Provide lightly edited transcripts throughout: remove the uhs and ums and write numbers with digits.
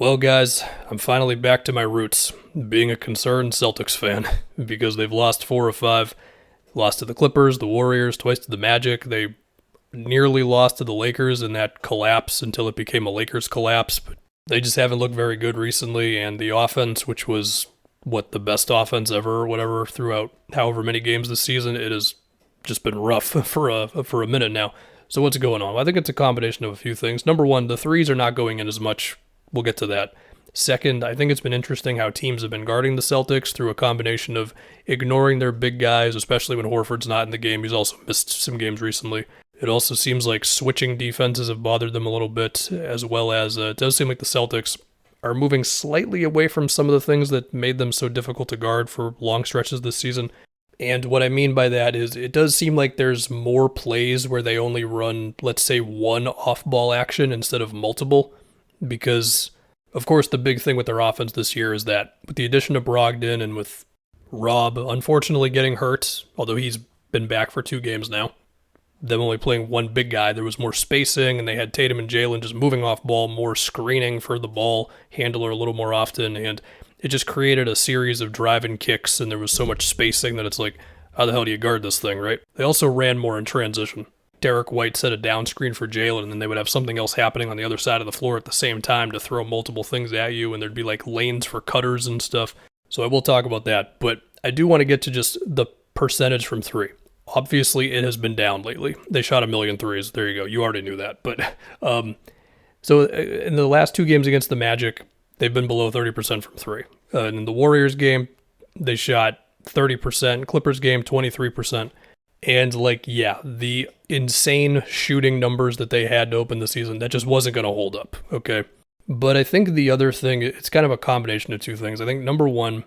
Well, guys, I'm finally back to my roots, being a concerned Celtics fan, because they've lost 4 of 5. Lost to the Clippers, the Warriors, twice to the Magic. They nearly lost to the Lakers in that collapse until it became a Lakers collapse. But they just haven't looked very good recently, and the offense, which was the best offense ever or whatever throughout however many games this season, it has just been rough for a minute now. So what's going on? I think it's a combination of a few things. Number one, the threes are not going in as much. We'll get to that. Second, I think it's been interesting how teams have been guarding the Celtics through a combination of ignoring their big guys, especially when Horford's not in the game. He's also missed some games recently. It also seems like switching defenses have bothered them a little bit, as well as it does seem like the Celtics are moving slightly away from some of the things that made them so difficult to guard for long stretches this season. And what I mean by that is it does seem like there's more plays where they only run, let's say, one off-ball action instead of multiple, because of course, the big thing with their offense this year is that with the addition of Brogdon and with Rob unfortunately getting hurt, although he's been back for 2 games now, them only playing one big guy, there was more spacing, and they had Tatum and Jalen just moving off ball, more screening for the ball handler a little more often, and it just created a series of drive-in kicks, and there was so much spacing that it's like, how the hell do you guard this thing, right? They also ran more in transition. Derek White set a down screen for Jalen, and then they would have something else happening on the other side of the floor at the same time to throw multiple things at you, and there'd be like lanes for cutters and stuff. So I will talk about that, but I do want to get to just the percentage from 3. Obviously, it has been down lately. They shot 1,000,000 threes. There you go. You already knew that. But so in the last 2 games against the Magic, they've been below 30% from 3. And in the Warriors game, they shot 30%. Clippers game, 23%. And the insane shooting numbers that they had to open the season, that just wasn't going to hold up, okay? But I think the other thing, it's kind of a combination of 2 things. I think number one,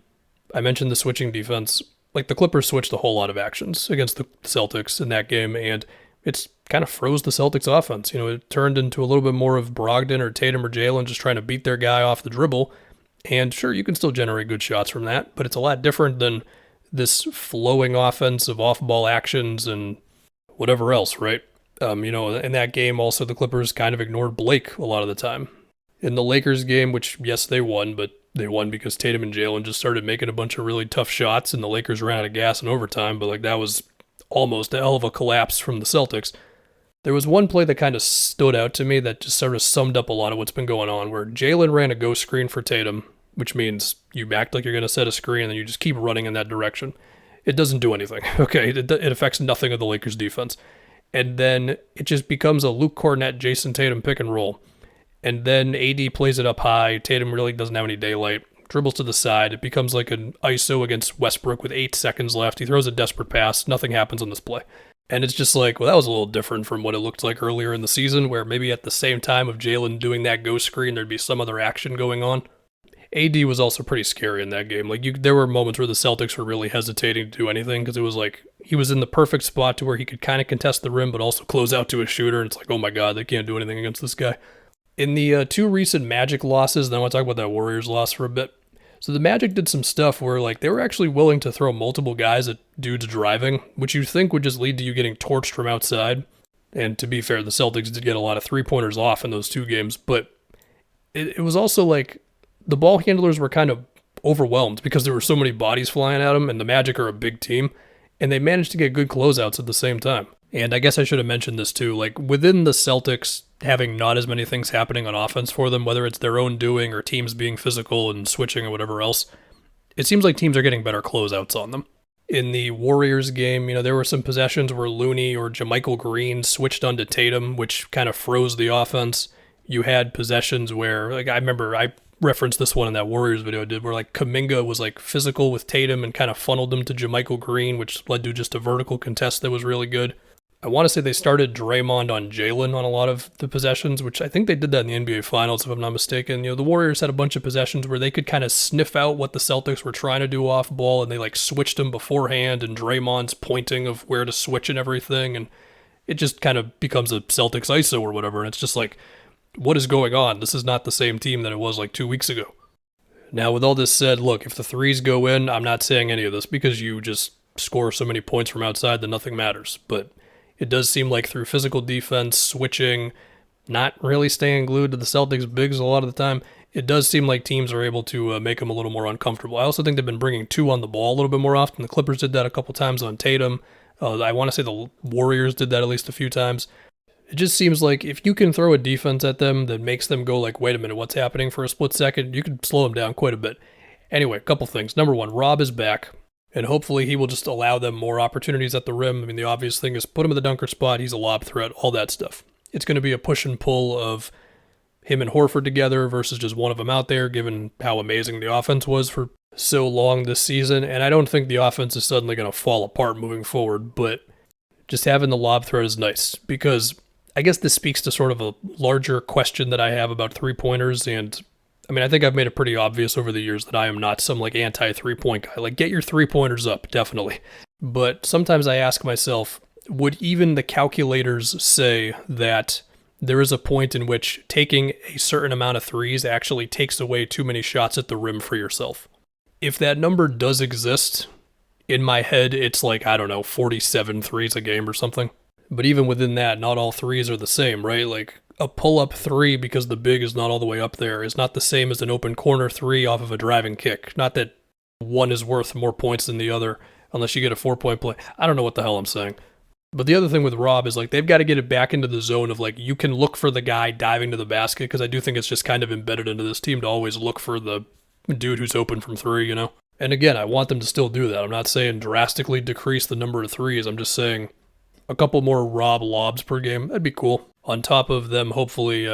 I mentioned the switching defense. Like the Clippers switched a whole lot of actions against the Celtics in that game, and it's kind of froze the Celtics offense. You know, it turned into a little bit more of Brogdon or Tatum or Jalen just trying to beat their guy off the dribble. And sure, you can still generate good shots from that, but it's a lot different than this flowing offense of off-ball actions and whatever else, right? In that game, also, the Clippers kind of ignored Blake a lot of the time. In the Lakers game, which, yes, they won, but they won because Tatum and Jalen just started making a bunch of really tough shots, and the Lakers ran out of gas in overtime, but that was almost a hell of a collapse from the Celtics. There was one play that kind of stood out to me that just sort of summed up a lot of what's been going on, where Jalen ran a ghost screen for Tatum, which means you act like you're going to set a screen and then you just keep running in that direction. It doesn't do anything, okay? It affects nothing of the Lakers' defense. And then it just becomes a Luke Cornett, Jason Tatum pick and roll. And then AD plays it up high. Tatum really doesn't have any daylight. Dribbles to the side. It becomes like an ISO against Westbrook with 8 seconds left. He throws a desperate pass. Nothing happens on this play. And it's just like, well, that was a little different from what it looked like earlier in the season, where maybe at the same time of Jalen doing that ghost screen, there'd be some other action going on. AD was also pretty scary in that game. There were moments where the Celtics were really hesitating to do anything because it was like he was in the perfect spot to where he could kind of contest the rim but also close out to a shooter, and it's like, oh my god, they can't do anything against this guy. In the 2 recent Magic losses, then I want to talk about that Warriors loss for a bit. So the Magic did some stuff where they were actually willing to throw multiple guys at dudes driving, which you'd think would just lead to you getting torched from outside. And to be fair, the Celtics did get a lot of 3-pointers off in those 2 games, but it was also like the ball handlers were kind of overwhelmed because there were so many bodies flying at them, and the Magic are a big team, and they managed to get good closeouts at the same time. And I guess I should have mentioned this too, within the Celtics having not as many things happening on offense for them, whether it's their own doing or teams being physical and switching or whatever else, it seems like teams are getting better closeouts on them. In the Warriors game, there were some possessions where Looney or JaMychal Green switched onto Tatum, which kind of froze the offense. You had possessions where, I remember I referenced this one in that Warriors video I did, where Kuminga was physical with Tatum and kind of funneled him to JaMychal Green, which led to just a vertical contest that was really good. I want to say they started Draymond on Jalen on a lot of the possessions, which I think they did that in the NBA Finals, if I'm not mistaken. The Warriors had a bunch of possessions where they could kind of sniff out what the Celtics were trying to do off ball, and they switched them beforehand, and Draymond's pointing of where to switch and everything, and it just kind of becomes a Celtics ISO or whatever, and it's just what is going on? This is not the same team that it was 2 weeks ago. Now, with all this said, look, if the threes go in, I'm not saying any of this because you just score so many points from outside that nothing matters, but it does seem like through physical defense, switching, not really staying glued to the Celtics bigs a lot of the time, it does seem like teams are able to make him a little more uncomfortable. I also think they've been bringing two on the ball a little bit more often. The Clippers did that a couple times on Tatum. I want to say the Warriors did that at least a few times. It just seems like if you can throw a defense at them that makes them go like, wait a minute, what's happening for a split second, you can slow them down quite a bit. Anyway, a couple things. Number one, Rob is back, and hopefully he will just allow them more opportunities at the rim. I mean, the obvious thing is put him in the dunker spot, he's a lob threat, all that stuff. It's going to be a push and pull of him and Horford together versus just one of them out there, given how amazing the offense was for so long this season. And I don't think the offense is suddenly going to fall apart moving forward, but just having the lob threat is nice because I guess this speaks to sort of a larger question that I have about three-pointers. And I mean, I think I've made it pretty obvious over the years that I am not some like anti-3-point guy. Like, get your three-pointers up, definitely. But sometimes I ask myself, would even the calculators say that there is a point in which taking a certain amount of threes actually takes away too many shots at the rim for yourself? If that number does exist, in my head, it's like, I don't know, 47 threes a game or something. But even within that, not all threes are the same, right? Like, a pull-up three because the big is not all the way up there is not the same as an open corner three off of a driving kick. Not that one is worth more points than the other unless you get a 4-point play. I don't know what the hell I'm saying. But the other thing with Rob is, like, they've got to get it back into the zone of, like, you can look for the guy diving to the basket, because I do think it's just kind of embedded into this team to always look for the dude who's open from three, you know? And again, I want them to still do that. I'm not saying drastically decrease the number of threes. I'm just saying a couple more Rob lobs per game. That'd be cool. On top of them, hopefully,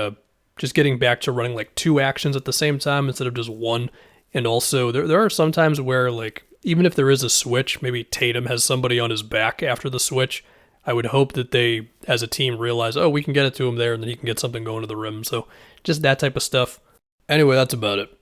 just getting back to running, like, 2 actions at the same time instead of just 1. And also, there are some times where, like, even if there is a switch, maybe Tatum has somebody on his back after the switch, I would hope that they, as a team, realize, oh, we can get it to him there, and then he can get something going to the rim. So just that type of stuff. Anyway, that's about it.